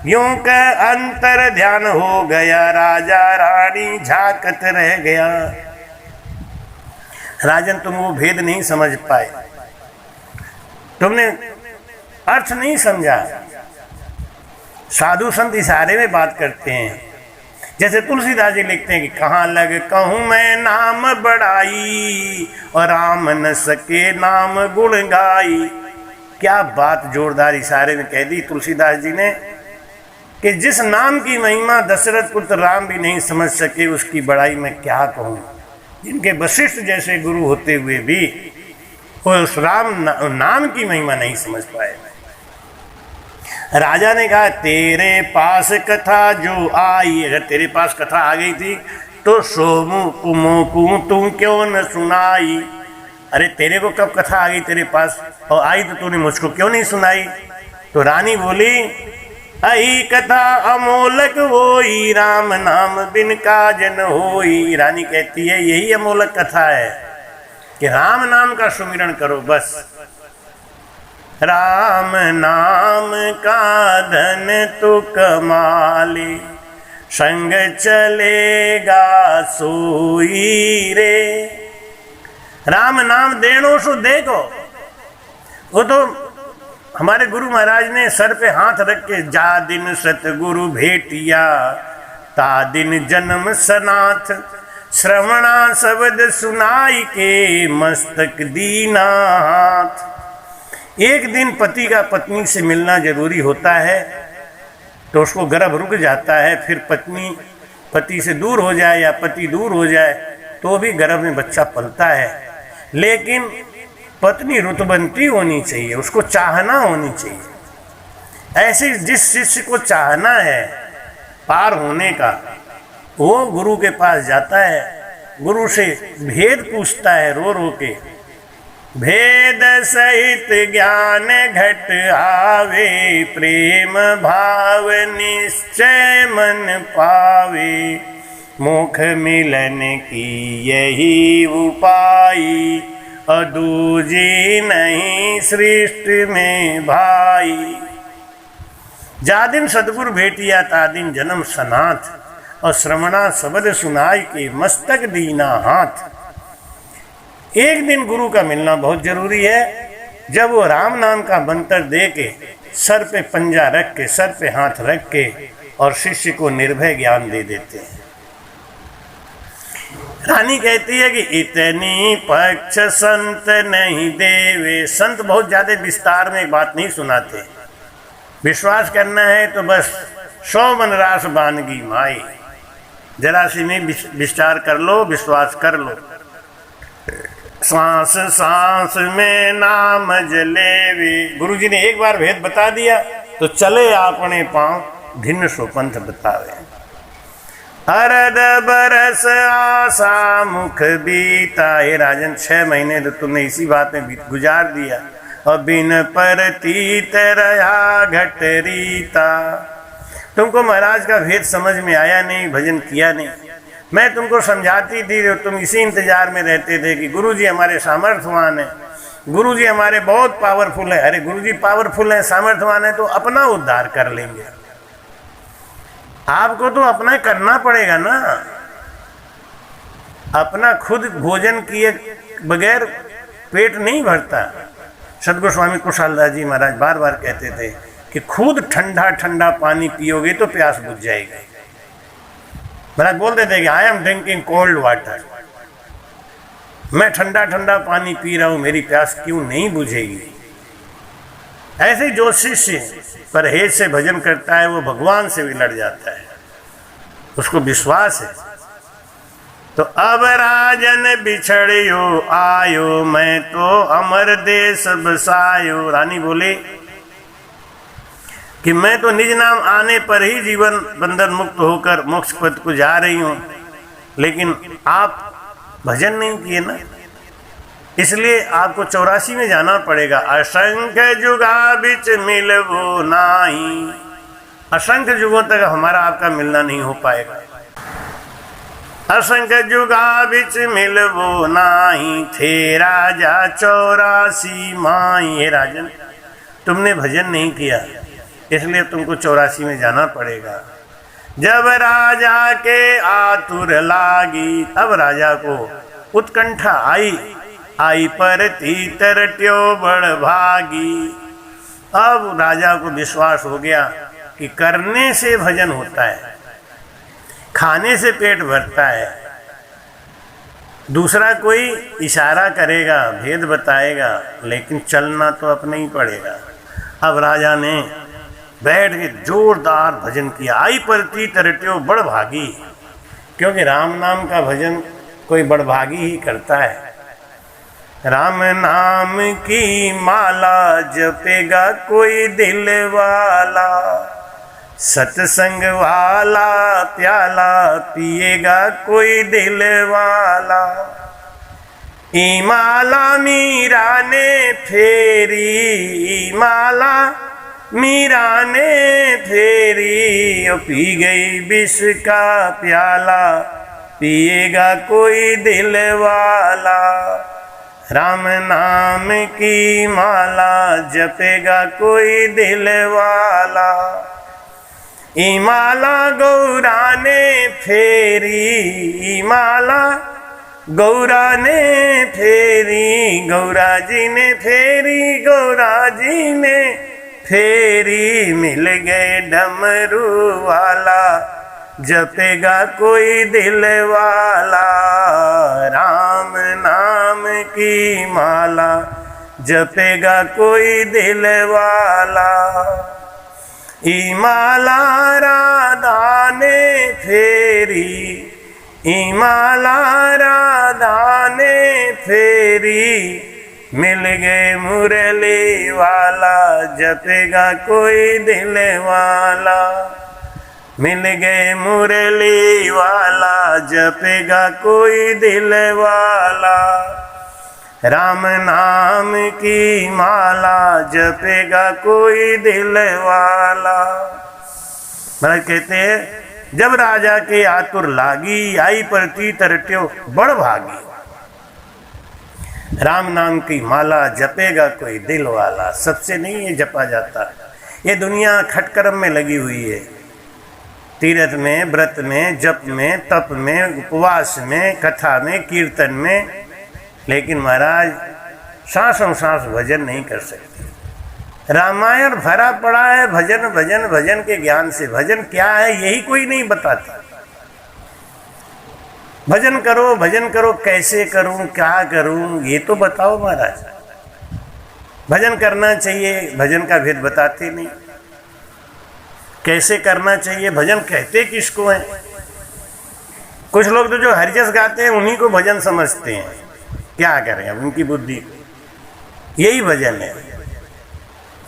यूं का अंतर ध्यान हो गया, राजा रानी झाकत रह गया। राजन, तुम वो भेद नहीं समझ पाए, तुमने अर्थ नहीं समझा। साधु संत इशारे में बात करते हैं। जैसे तुलसीदास जी लिखते हैं कि कहाँ लग कहूँ मैं नाम बढ़ाई, और राम न सके नाम गुण गाई। क्या बात जोरदार इशारे में कह दी तुलसीदास जी ने कि जिस नाम की महिमा दशरथ पुत्र राम भी नहीं समझ सके, उसकी बड़ाई मैं क्या कहूँ। जिनके वशिष्ठ जैसे गुरु होते हुए भी वो उस नाम की महिमा नहीं समझ पाए। राजा ने कहा, तेरे पास कथा जो आई, अगर तेरे पास कथा आ गई थी तो सोमू कुमोकू तू क्यों न सुनाई। अरे तेरे को कब कथा आ गई तेरे पास, और आई तो तूने मुझको क्यों नहीं सुनाई। तो रानी बोली अही कथा अमोलक होई, राम नाम बिन काजन होई। रानी कहती है यही अमोलक कथा है कि राम नाम का सुमिरन करो बस। राम नाम का धन तो कमाले, संग चलेगा सोई रे। राम नाम देनो सो देखो। वो तो हमारे गुरु महाराज ने सर पे हाथ रख के, जा दिन सतगुरु भेटिया ता दिन जन्म सनाथ, श्रवणा शब्द सुनाई के मस्तक दीना हाथ। एक दिन पति का पत्नी से मिलना जरूरी होता है तो उसको गर्भ रुक जाता है, फिर पत्नी पति से दूर हो जाए या पति दूर हो जाए तो भी गर्भ में बच्चा पलता है। लेकिन पत्नी रुतबंती होनी चाहिए, उसको चाहना होनी चाहिए। ऐसे जिस शिष्य को चाहना है पार होने का, वो गुरु के पास जाता है, गुरु से भेद पूछता है रो रो के। भेद सहित ज्ञान घट आवे, प्रेम भाव निश्चय मन पावे, मुख मिलन की यही उपाय, अदूजी नहीं सृष्टि में भाई। जा दिन सतगुरु भेटिया ता दिन जन्म सनाथ, और श्रवणा शब्द सुनाई के मस्तक दीना हाथ। एक दिन गुरु का मिलना बहुत जरूरी है, जब वो राम नाम का मंत्र दे के, सर पे पंजा रख के, सर पे हाथ रख के और शिष्य को निर्भय ज्ञान दे देते हैं। रानी कहती है कि इतनी पक्ष संत नहीं देवे। संत बहुत ज्यादा विस्तार में एक बात नहीं सुनाते। विश्वास करना है तो बस 100 वनरास बानगी माई, जरा सी में विचार कर लो, विश्वास कर लो। सांस सांस में नाम जलेवे। गुरु जी ने एक बार भेद बता दिया तो चले अपने पांव, भिन्न सो पंथ बतावे। अरद बरस आशा मुख बीता। हे राजन 6 महीने तो तुमने इसी बात में गुजार दिया, और बिन परतीत रहा घट रीता। तुमको महाराज का भेद समझ में आया नहीं, भजन किया नहीं। मैं तुमको समझाती थी तो तुम इसी इंतजार में रहते थे कि गुरुजी हमारे सामर्थ्यवान हैं, गुरुजी हमारे बहुत पावरफुल है। अरे गुरुजी पावरफुल है, सामर्थ्यवान है तो अपना उद्धार कर लेंगे। आपको तो अपना करना पड़ेगा ना। अपना खुद भोजन किए बगैर पेट नहीं भरता। सदगुरु स्वामी कुशालदास जी महाराज बार बार कहते थे कि खुद ठंडा ठंडा पानी पियोगे तो प्यास बुझ जाएगी। महाराज बोलते थे कि I am drinking cold water. मैं ठंडा ठंडा पानी पी रहा हूं, मेरी प्यास क्यों नहीं बुझेगी। ऐसे जो शिष्य परहेज से भजन करता है वो भगवान से भी लड़ जाता है, उसको विश्वास है। तो अब राजन बिछड़ियो आयो, मैं तो अमर देश बसायो। रानी बोले कि मैं तो निज नाम आने पर ही जीवन बंधन मुक्त होकर मोक्ष पद को जा रही हूं, लेकिन आप भजन नहीं किए ना, इसलिए आपको 84 में जाना पड़ेगा। असंख्य जुगा बिच मिलवो नाही। असंख्य युगों तक हमारा आपका मिलना नहीं हो पाएगा। असंख्य जुगा बिच मिलवो नाही, थे राजा 84 माई। हे राजन तुमने भजन नहीं किया, इसलिए तुमको 84 में जाना पड़ेगा। जब राजा के आतुर लागी, अब राजा को उत्कंठा आई पर तीतरट्यो बड़ भागी। अब राजा को विश्वास हो गया कि करने से भजन होता है, खाने से पेट भरता है। दूसरा कोई इशारा करेगा, भेद बताएगा, लेकिन चलना तो अपने ही पड़ेगा। अब राजा ने बैठ के जोरदार भजन किया। आई परती तरट्यो बड़ भागी, क्योंकि राम नाम का भजन कोई बड़भागी ही करता है। राम नाम की माला जपेगा कोई दिल वाला, सत्संग वाला प्याला पिएगा कोई दिल वाला। ई माला मीरा ने फेरी, ई माला मीरा ने फेरी, ओ पी गई विष का प्याला, पिएगा कोई दिल वाला। राम नाम की माला जपेगा कोई दिल वाला। ई माला गौरा ने फेरी, ई माला गौरा ने फेरी, गौरा जी ने फेरी, गौरा जी ने फेरी। मिल गए डमरू वाला, जपेगा कोई दिल वाला। राम नाम की माला जपेगा कोई दिल वाला। ई माला राधा ने फेरी, ई माला राधा ने फेरी। मिल गए मुरली वाला, जपेगा कोई दिल वाला। मिल गए मुरली वाला, जपेगा कोई दिल वाला। राम नाम की माला जपेगा कोई दिल वाला। महाराज कहते हैं जब राजा के आतुर लागी, आई परती तरट्यो बड़ भागी। राम नाम की माला जपेगा कोई दिल वाला। सबसे नहीं ये जपा जाता। ये दुनिया खटकर्म में लगी हुई है, तीर्थ में, व्रत में, जप में, तप में, उपवास में, कथा में, कीर्तन में, लेकिन महाराज सांसों सांस भजन नहीं कर सकते। रामायण भरा पड़ा है भजन भजन भजन के ज्ञान से। भजन क्या है यही कोई नहीं बताता। भजन करो, कैसे करूं, क्या करूं, ये तो बताओ महाराज। भजन करना चाहिए, भजन का भेद बताते नहीं। कैसे करना चाहिए, भजन कहते किसको हैं? कुछ लोग तो जो हरिजस गाते हैं उन्हीं को भजन समझते हैं। क्या करें अब उनकी बुद्धि, यही भजन है।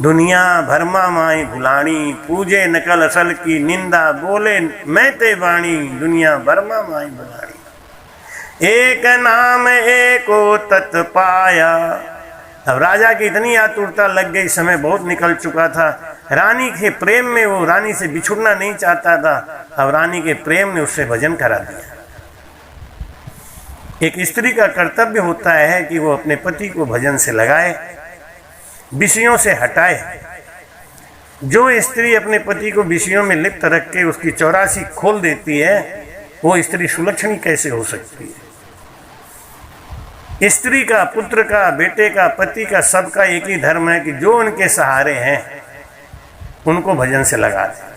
दुनिया भरमा माई भुलानी, पूजे नकल असल की निंदा, बोले मैं ते वाणी, दुनिया भरमा माई भुलानी। एक नाम एको तत् पाया। अब राजा की इतनी आतुरता लग गई, समय बहुत निकल चुका था। रानी के प्रेम में वो रानी से बिछुड़ना नहीं चाहता था। अब रानी के प्रेम ने उससे भजन करा दिया। एक स्त्री का कर्तव्य होता है कि वो अपने पति को भजन से लगाए, विषयों से हटाए। जो स्त्री अपने पति को विषयों में लिप्त रख के उसकी 84 खोल देती है, वो स्त्री सुलक्षणी कैसे हो सकती है? स्त्री का, पुत्र का, बेटे का, पति का, सबका एक ही धर्म है कि जो उनके सहारे हैं उनको भजन से लगा दे।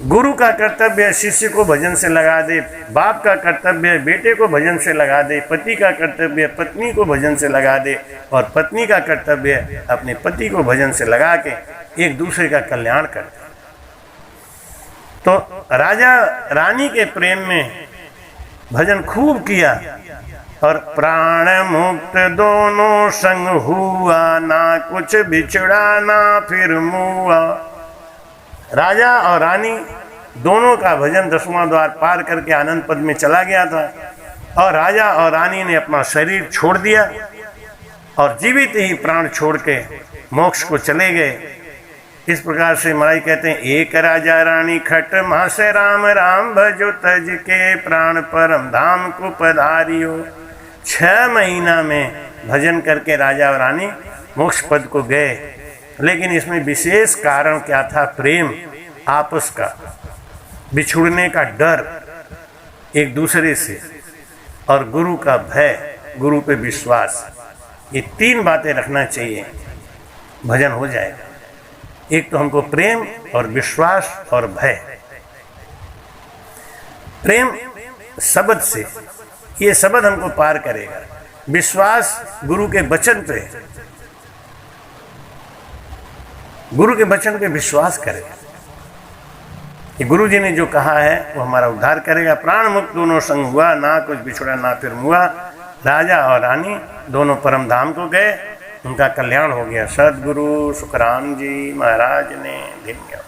गुरु का कर्तव्य है शिष्य को भजन से लगा दे, बाप का कर्तव्य है बेटे को भजन से लगा दे, पति का कर्तव्य है पत्नी को भजन से लगा दे, और पत्नी का कर्तव्य है अपने पति को भजन से लगा के एक दूसरे का कल्याण करते। तो राजा रानी के प्रेम में भजन खूब किया, और प्राण मुक्त दोनों संग हुआ, ना कुछ बिछड़ा ना फिर मुआ। राजा और रानी दोनों का भजन 10वां द्वार पार करके आनंद पद में चला गया था, और राजा और रानी ने अपना शरीर छोड़ दिया और जीवित ही प्राण छोड़ के मोक्ष को चले गए। इस प्रकार से महाराज कहते हैं, एक राजा रानी खट मासे राम राम भजो तज के, प्राण परम धाम को पधारियो। 6 महीना में भजन करके राजा और रानी मोक्ष पद को गए। लेकिन इसमें विशेष कारण क्या था? प्रेम, आपस का, बिछुड़ने का डर एक दूसरे से, और गुरु का भय, गुरु पे विश्वास। ये 3 बातें रखना चाहिए, भजन हो जाएगा। एक तो हमको प्रेम और विश्वास और भय। प्रेम शब्द से, ये शब्द हमको पार करेगा। विश्वास गुरु के वचन पे, गुरु के वचन पे विश्वास करेगा। ये गुरु जी ने जो कहा है वो हमारा उद्धार करेगा। प्राण मुक्त दोनों संग हुआ, ना कुछ बिछड़ा ना फिर मुआ। राजा और रानी दोनों परम धाम को गए, उनका कल्याण हो गया। सदगुरु सुखराम जी महाराज ने धन्यवाद।